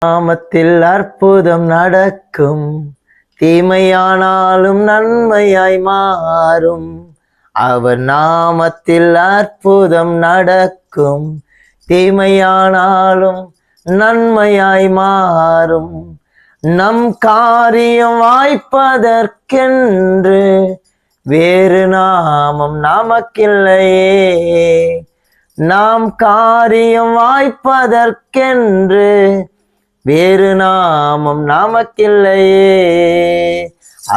நாமத்தில் அற்புதம் நடக்கும், தீமையானாலும் நன்மையாய் மாறும். அவர் நாமத்தில் அற்புதம் நடக்கும், தீமையானாலும் நன்மையாய் மாறும். நம் காரியம் வாய்ப்பதற்கென்று வேறு நாமம் நமக்கில்லையே. நாம் காரியம் வாய்ப்பதற்கென்று வேறு நாமம் நமக்கில்லையே.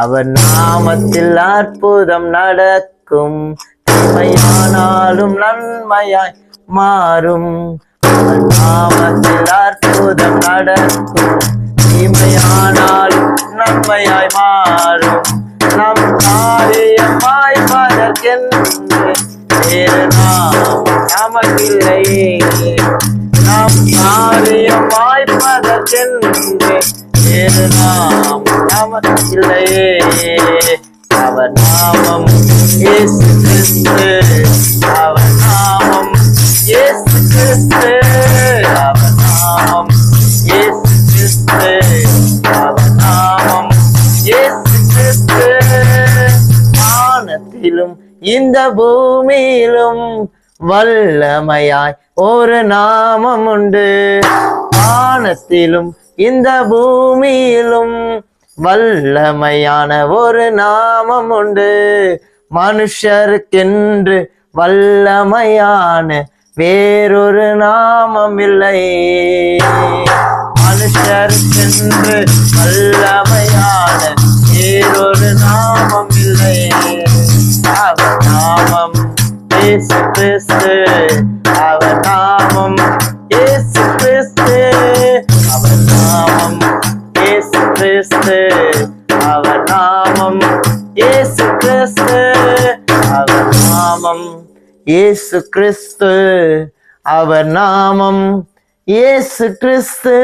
அவர் நாமத்தில் அற்புதம் நடக்கும், தீமையானாலும் நன்மையாய் மாறும். அவர் நாமத்தில் அற்புதம் நடக்கும், தீமையானாலும் நன்மையாய் மாறும். நம் காரியம் வாய்ப்பதற்கென்று வேறு நாமம் நமக்கில்லையே. நம் காரியம் வாய்ப்பதற்கென்று வேறு நாமம் நமக்கில்லையே. அவர் நாமம் இயேசு கிறிஸ்து, அவர் நாமம் இயேசு கிறிஸ்து, அவர் நாமம் இயேசு கிறிஸ்து, அவர் நாமம் இயேசு கிறிஸ்து. வானத்திலும் இந்த பூமியிலும் வல்லமையாய் ஒரு நாமம் உண்டு. வானத்திலும் இந்த பூமியிலும் வல்லமையான ஒரு நாமம் உண்டு. மனுஷருக்கென்று வல்லமையான வேறொரு நாமம் இல்லை. மனுஷருக்கென்று வல்லமையான வேறொரு நாமம் இல்லை. அவர் நாமம் இயேசு கிறிஸ்து, அவர் நாமம் இயேசு கிறிஸ்து, அவர் நாமம் இயேசு கிறிஸ்து, அவர் நாமம் இயேசு கிறிஸ்து, அவர் நாமம் இயேசு கிறிஸ்து, அவர் நாமம் இயேசு கிறிஸ்து.